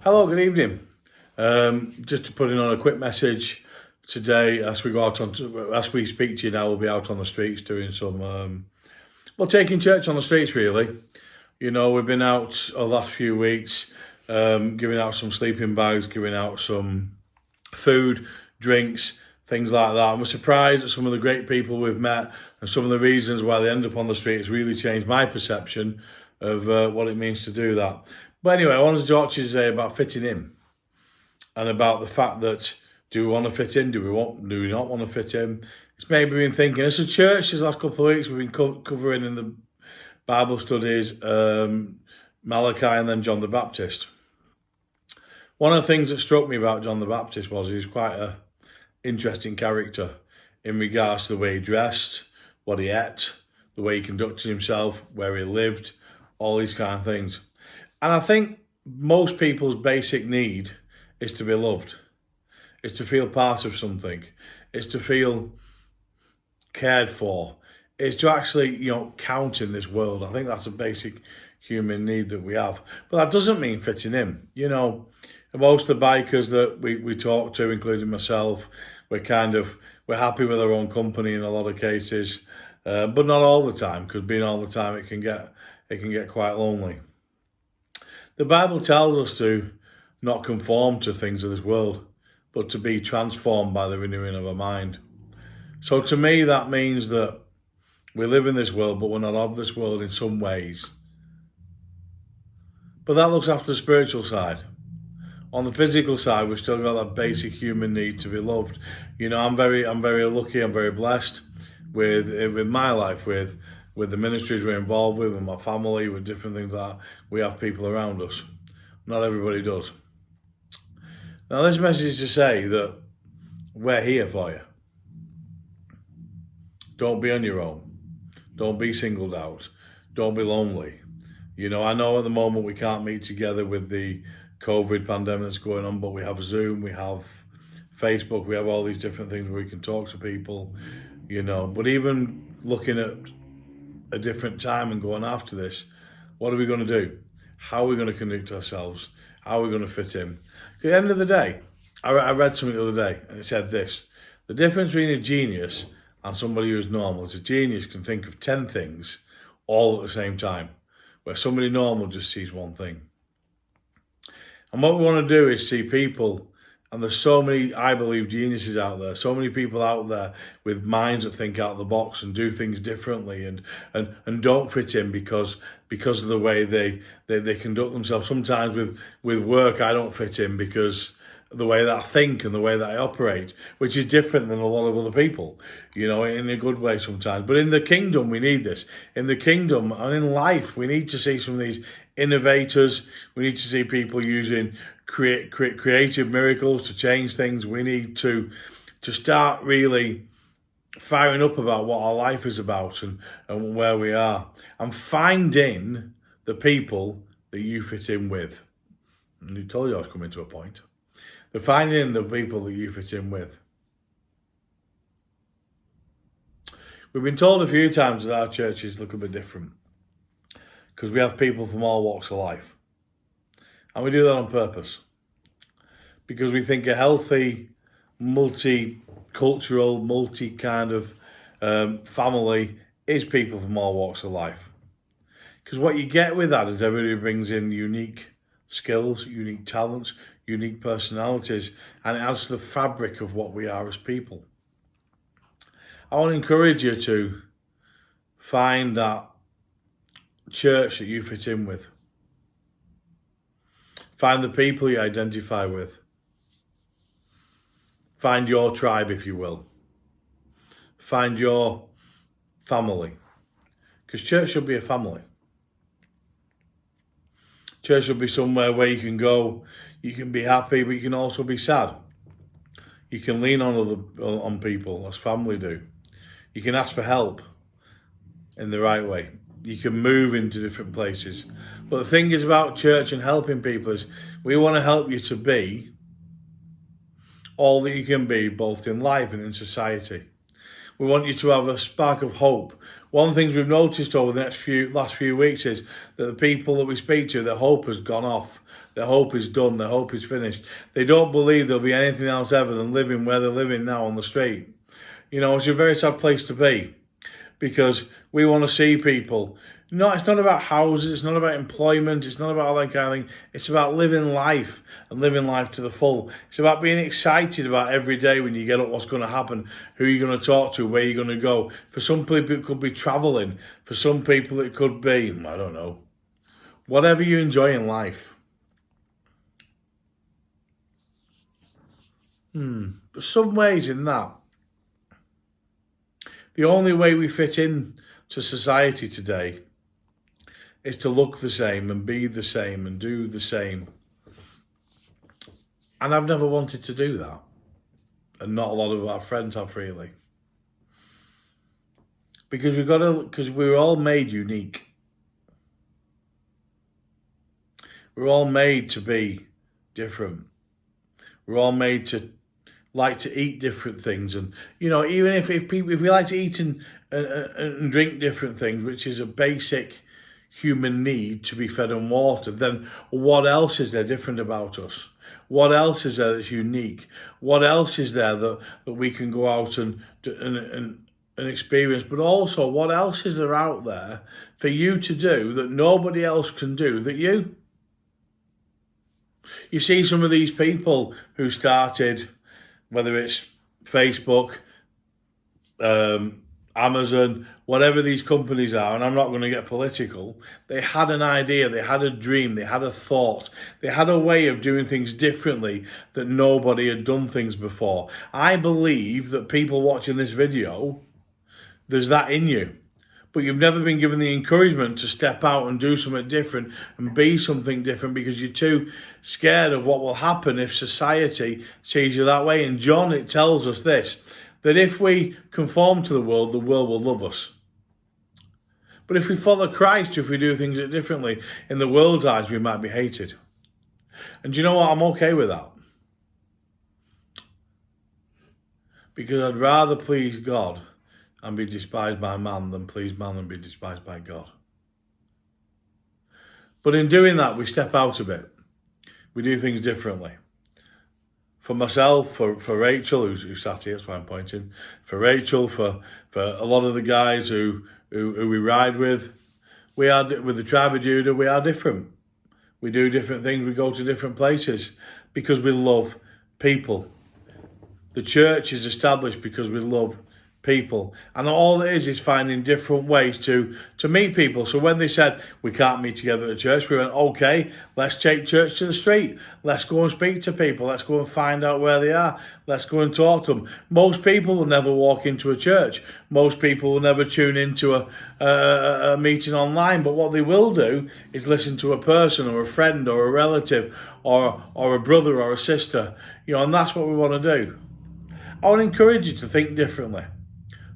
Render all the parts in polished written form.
Hello, good evening. Just to put in on a quick message today, as we speak to you now, we'll be out on the streets doing some, taking church on the streets really. You know, we've been out the last few weeks, giving out some sleeping bags, giving out some food, drinks, things like that. And we're surprised at some of the great people we've met and some of the reasons why they end up on the street has really changed my perception of what it means to do that. But anyway, I wanted to talk to you today about fitting in and about the fact that do we want to fit in? Do we not want to fit in? It's maybe been thinking, as a church, these last couple of weeks, we've been covering in the Bible studies Malachi and then John the Baptist. One of the things that struck me about John the Baptist was he's quite an interesting character in regards to the way he dressed, what he ate, the way he conducted himself, where he lived, all these kind of things. And I think most people's basic need is to be loved. It's to feel part of something. It's to feel cared for. It's to actually, count in this world. I think that's a basic human need that we have. But that doesn't mean fitting in. Most of the bikers that we talk to, including myself, we're happy with our own company in a lot of cases, but not all the time, because being all the time, it can get quite lonely. The Bible tells us to not conform to things of this world, but to be transformed by the renewing of our mind. So to me, that means that we live in this world, but we're not of this world in some ways. But that looks after the spiritual side. On the physical side, we've still got that basic human need to be loved. I'm very lucky, I'm very blessed with my life, with the ministries we're involved with my family, with different things like that. We have people around us. Not everybody does. Now, this message is to say that we're here for you. Don't be on your own. Don't be singled out. Don't be lonely. I know at the moment we can't meet together with the COVID pandemic that's going on, but we have Zoom, we have Facebook, we have all these different things where we can talk to people, But even looking at a different time and going after this, what are we going to do? How are we going to conduct ourselves? How are we going to fit in? At the end of the day, I read something the other day and it said this: the difference between a genius and somebody who's normal is a genius can think of 10 things all at the same time, where somebody normal just sees one thing. And what we want to do is see people, and there's so many, I believe, geniuses out there, so many people out there with minds that think out of the box and do things differently and don't fit in because of the way they conduct themselves. Sometimes with work, I don't fit in because of the way that I think and the way that I operate, which is different than a lot of other people, in a good way sometimes. But in the kingdom, we need this. In the kingdom and in life, we need to see some of these innovators. We need to see people using creative miracles to change things. We need to start really firing up about what our life is about and where we are, and finding the people that you fit in with. And I told you I was coming to a point. The finding the people that you fit in with. We've been told a few times that our church is a little bit different because we have people from all walks of life. And we do that on purpose because we think a healthy, multicultural, multi-kind of family is people from all walks of life. Because what you get with that is everybody brings in unique skills, unique talents, unique personalities, and it adds to the fabric of what we are as people. I want to encourage you to find that church that you fit in with. Find the people you identify with. Find your tribe, if you will. Find your family. Because church should be a family. Church should be somewhere where you can go, you can be happy, but you can also be sad. You can lean on people, as family do. You can ask for help in the right way. You can move into different places. But the thing is about church and helping people is we want to help you to be all that you can be, both in life and in society. We want you to have a spark of hope. One of the things we've noticed over the last few weeks is that the people that we speak to, their hope has gone off. Their hope is done. Their hope is finished. They don't believe there'll be anything else ever than living where they're living now on the street. You know, it's a very sad place to be, because we want to see people. No, it's not about houses, it's not about employment, it's not about all that kind of thing. It's about living life and living life to the full. It's about being excited about every day when you get up, what's going to happen, who you're going to talk to, where you're going to go. For some people, it could be travelling. For some people, it could be, I don't know, whatever you enjoy in life. But some ways in that, the only way we fit in to society today is to look the same and be the same and do the same. And I've never wanted to do that. And not a lot of our friends have, really. Because we're all made unique. We're all made to be different. We're all made to like to eat different things, and you know, even if we like to eat and drink different things, which is a basic human need to be fed and watered, then what else is there different about us? What else is there that's unique? What else is there that we can go out and experience? But also, what else is there out there for you to do that nobody else can do that you? You see some of these people who started, whether it's Facebook, Amazon, whatever these companies are, and I'm not going to get political, they had an idea, they had a dream, they had a thought, they had a way of doing things differently that nobody had done things before. I believe that people watching this video, there's that in you. But you've never been given the encouragement to step out and do something different and be something different because you're too scared of what will happen if society sees you that way. And John, it tells us this, that if we conform to the world will love us. But if we follow Christ, if we do things differently, in the world's eyes, we might be hated. And do you know what? I'm okay with that. Because I'd rather please God and be despised by man than please man and be despised by God. But in doing that, we step out a bit. We do things differently. For myself, for Rachel, who sat here, that's why I'm pointing. For Rachel, for a lot of the guys who we ride with, we are, with the tribe of Judah, we are different. We do different things, we go to different places because we love people. The church is established because we love people, and all it is finding different ways to meet people. So when they said we can't meet together at church, we went, okay, let's take church to the street, let's go and speak to people, let's go and find out where they are, let's go and talk to them. Most people will never walk into a church, most people will never tune into a meeting online, but what they will do is listen to a person or a friend or a relative or a brother or a sister, you know, and that's what we want to do. I want to encourage you to think differently,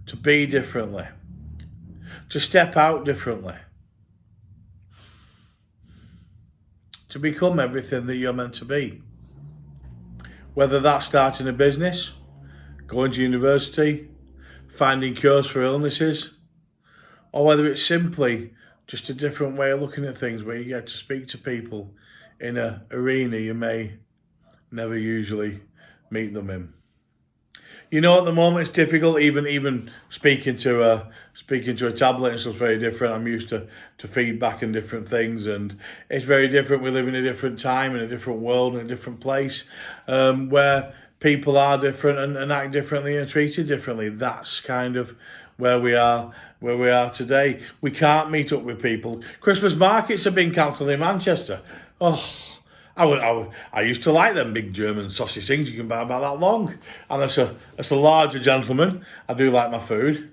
to be differently, to step out differently, to become everything that you're meant to be. Whether that's starting a business, going to university, finding cures for illnesses, or whether it's simply just a different way of looking at things where you get to speak to people in an arena you may never usually meet them in. You know, at the moment it's difficult. Even speaking to a tablet and stuff's very different. I'm used to feedback and different things, and it's very different. We live in a different time, in a different world, in a different place, where people are different and act differently and treated differently. That's kind of where we are today. We can't meet up with people. Christmas markets have been cancelled in Manchester. Oh. I used to like them big German sausage things you can buy about that long. And as a larger gentleman, I do like my food.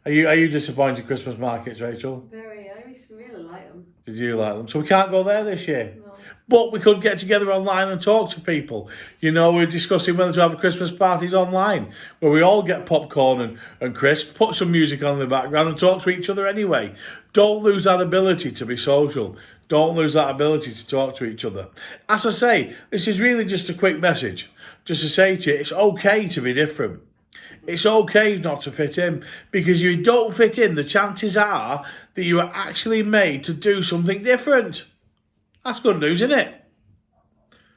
Are you disappointed in Christmas markets, Rachel? Very. I used to really like them. Did you like them? So we can't go there this year. No. But we could get together online and talk to people. You know, we're discussing whether to have a Christmas parties online, where we all get popcorn and crisps, put some music on in the background and talk to each other anyway. Don't lose that ability to be social. Don't lose that ability to talk to each other. As I say, this is really just a quick message, just to say to you, it's okay to be different. It's okay not to fit in, because if you don't fit in, the chances are that you are actually made to do something different. That's good news, isn't it?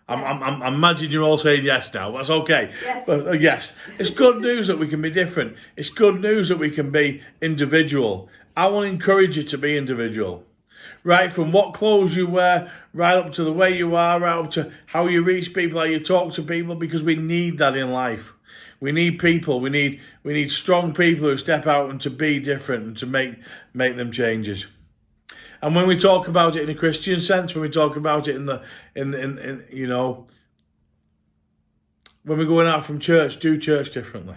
I'm imagine you're all saying yes now. That's okay. Yes. But, yes. It's good news that we can be different. It's good news that we can be individual. I want to encourage you to be individual. Right from what clothes you wear, right up to the way you are, right up to how you reach people, how you talk to people, because we need that in life. We need people. We need strong people who step out and to be different and to make them changes. And when we talk about it in a Christian sense, when we talk about it in you know, when we're going out from church, do church differently.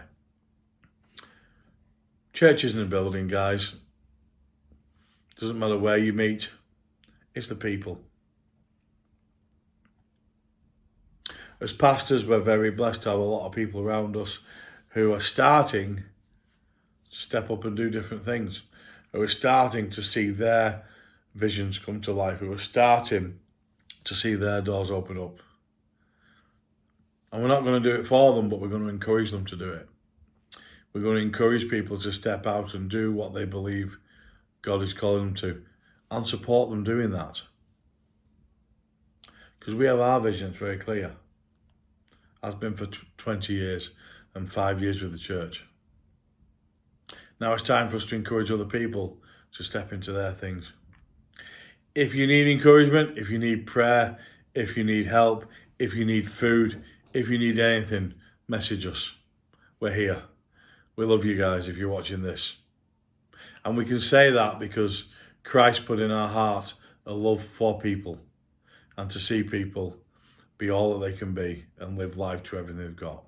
Church isn't a building, guys. Doesn't matter where you meet. It's the people. As pastors, we're very blessed to have a lot of people around us who are starting to step up and do different things, who are starting to see their visions come to life, who are starting to see their doors open up. And we're not going to do it for them, but we're going to encourage them to do it. We're going to encourage people to step out and do what they believe God is calling them to, and support them doing that. Because we have our vision, it's very clear. Has been for 20 years and 5 years with the church. Now it's time for us to encourage other people to step into their things. If you need encouragement, if you need prayer, if you need help, if you need food, if you need anything, message us. We're here. We love you guys if you're watching this. And we can say that because Christ put in our hearts a love for people and to see people be all that they can be and live life to everything they've got.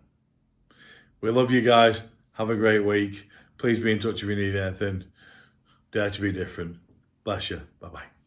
We love you guys. Have a great week. Please be in touch if you need anything. Dare to be different. Bless you. Bye-bye.